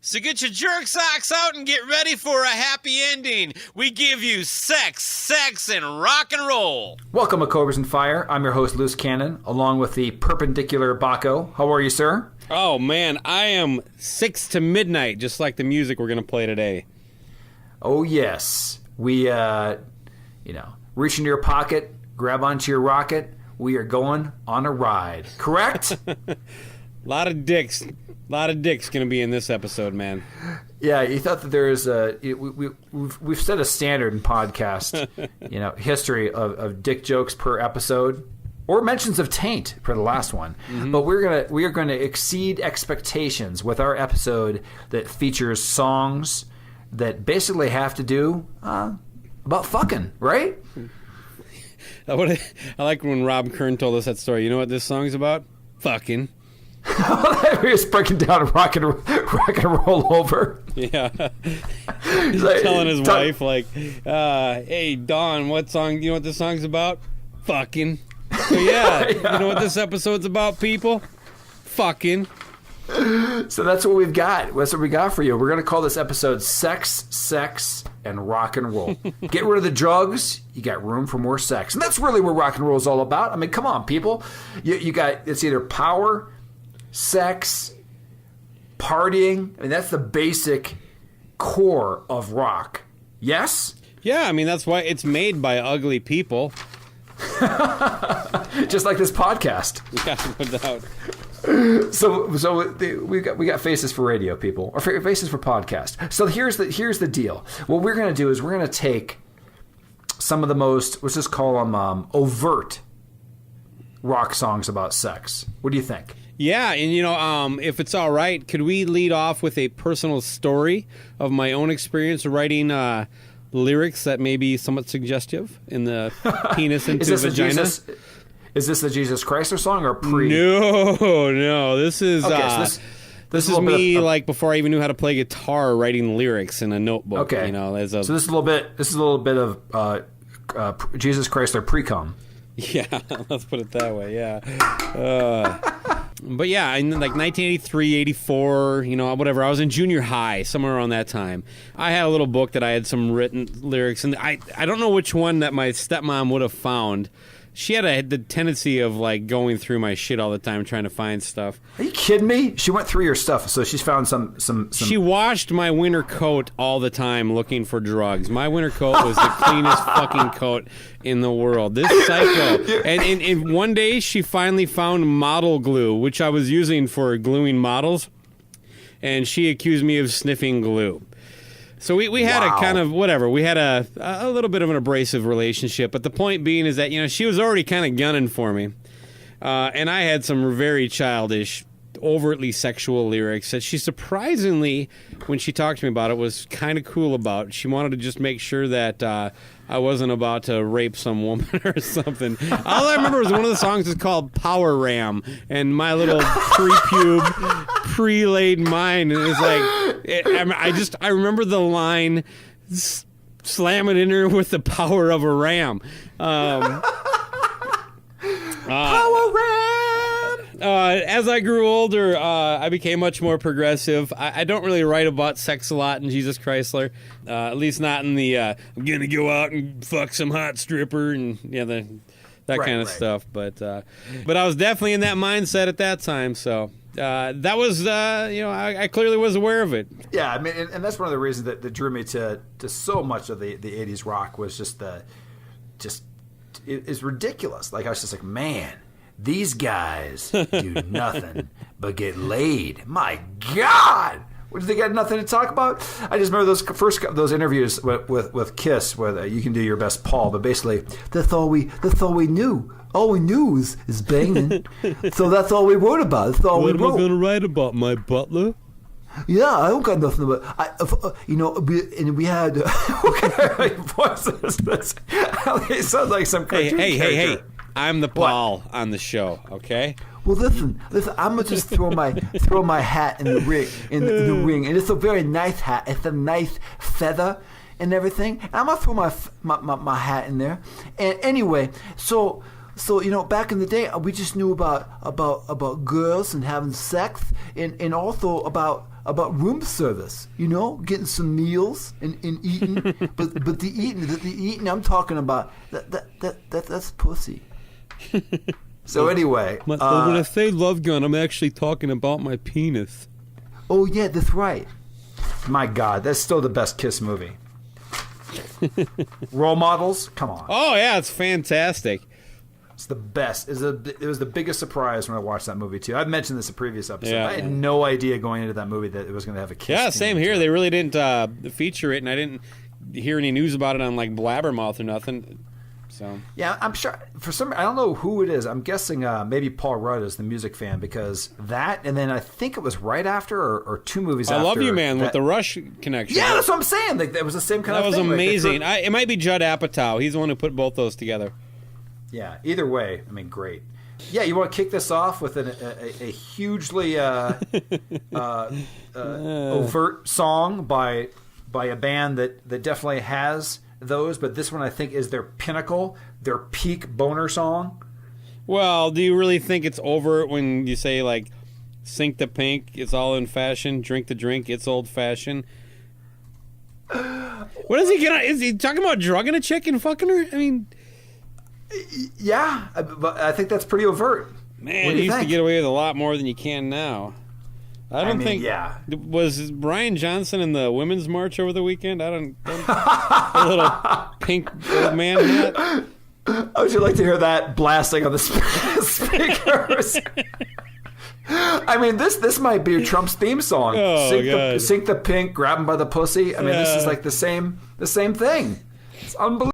So get your jerk socks out and get ready for a happy ending. We give you sex, and rock and roll. Welcome to Cobras and Fire. I'm your host, Loose Cannon, along with the perpendicular Baco. How are you, sir? Oh, man, I am 6 to midnight, just like the music we're going to play today. Oh, yes. We, reach into your pocket, grab onto your rocket. We are going on a ride. Correct? A lot of dicks going to be in this episode, man. Yeah, you thought that there's we've set a standard in podcast, history of dick jokes per episode, or mentions of taint for the last one. Mm-hmm. But we are gonna exceed expectations with our episode that features songs that basically have to do about fucking, right? I like when Rob Kern told us that story. You know what this song's about? Fucking. We're just breaking down rock and roll over. Yeah. He's like, telling his wife, hey, Dawn, what song? You know what this song's about? Fucking. So, yeah. You know what this episode's about, people? Fucking. So that's what we've got. That's what we got for you. We're going to call this episode Sex, and Rock and Roll. Get rid of the drugs. You got room for more sex. And that's really what rock and roll is all about. I mean, come on, people. You got, it's either power, sex, partying. I mean, that's the basic core of rock. Yes? Yeah, I mean, that's why it's made by ugly people. Just like this podcast. Yeah, no doubt. So we got faces for radio, people, or faces for podcast. So here's the deal. What we're going to do is we're going to take some of the most, let's just call them overt rock songs about sex. What do you think? Yeah, and if it's all right, could we lead off with a personal story of my own experience writing lyrics that may be somewhat suggestive in the penis into vagina? Is this the Jesus Chrysler song or pre? No. This is okay, this is me before I even knew how to play guitar, writing lyrics in a notebook. Okay. So this is a little bit of Jesus Chrysler pre-com. Yeah, let's put it that way. Yeah. But yeah, in 1983, 84, whatever. I was in junior high, somewhere around that time. I had a little book that I had some written lyrics, and I don't know which one that my stepmom would have found. She had the tendency of going through my shit all the time, trying to find stuff. Are you kidding me? She went through your stuff, so she's found some. She washed my winter coat all the time, looking for drugs. My winter coat was the cleanest fucking coat in the world. This psycho. And one day she finally found model glue, which I was using for gluing models, and she accused me of sniffing glue. So we had a kind of whatever. We had a little bit of an abrasive relationship, but the point being is that she was already kind of gunning for me, and I had some very childish, overtly sexual lyrics that she surprisingly, when she talked to me about it, was kind of cool about. She wanted to just make sure that I wasn't about to rape some woman or something. All I remember was one of the songs is called Power Ram, and my little pre-pube, pre-laid mind, and it's I remember the line, slam it in her with the power of a ram. Power Ram! As I grew older, I became much more progressive. I don't really write about sex a lot in Jesus Chrysler, at least not in the I'm going to go out and fuck some hot stripper and that kind of stuff. But I was definitely in that mindset at that time, so... that was, I clearly was aware of it. Yeah, I mean, and that's one of the reasons that drew me to so much of the 80s rock was it's ridiculous. I was just like, man, these guys do nothing but get laid. My God! What, do they got nothing to talk about? I just remember those interviews with Kiss, where you can do your best Paul, but basically that's all we knew. All we knew is banging. So that's all we wrote about. That's all we wrote. What am I going to write about, my butler? Yeah, I don't got nothing about. We had. What kind of voice is this? It sounds like some cartoon character. Hey! I'm the Paul on the show. Okay. Well, listen. I'm gonna just throw my hat in the ring, and it's a very nice hat. It's a nice feather and everything. And I'm gonna throw my hat in there. And anyway, so back in the day, we just knew about girls and having sex, and also about about room service, getting some meals and eating. but the eating I'm talking about, that's pussy. So anyway. When I say love gun, I'm actually talking about my penis. Oh, yeah, that's right. My God, that's still the best Kiss movie. Role models? Come on. Oh, yeah, it's fantastic. It's the best. It was the biggest surprise when I watched that movie, too. I've mentioned this in a previous episode. Yeah. I had no idea going into that movie that it was going to have a Kiss. Yeah, same here. They really didn't feature it, and I didn't hear any news about it on, like, Blabbermouth or nothing. So yeah, I'm sure I don't know who it is. I'm guessing maybe Paul Rudd is the music fan, because that, and then I think it was right after or 2 movies after. I Love You Man with the Rush connection. Yeah, that's what I'm saying. That was the same kind of thing. That was amazing. It might be Judd Apatow. He's the one who put both those together. Yeah, either way, I mean, great. Yeah, you want to kick this off with a hugely overt song by a band that definitely has those, but this one I think is their pinnacle, their peak boner song. Well, do you really think it's over when you say, like, sink the pink, it's all in fashion, drink the drink, it's old fashioned? What is he gonna? Is he talking about drugging a chick and fucking her? I mean, yeah, but I think that's pretty overt. Man, you used to get away with a lot more than you can now. I don't think. Yeah. Was Brian Johnson in the women's march over the weekend? I don't a little pink old man hat. How would you like to hear that blasting on the speakers? I mean, this might be Trump's theme song. Oh, Sink the pink, grab him by the pussy. I mean, this is like the same thing. It's unbelievable.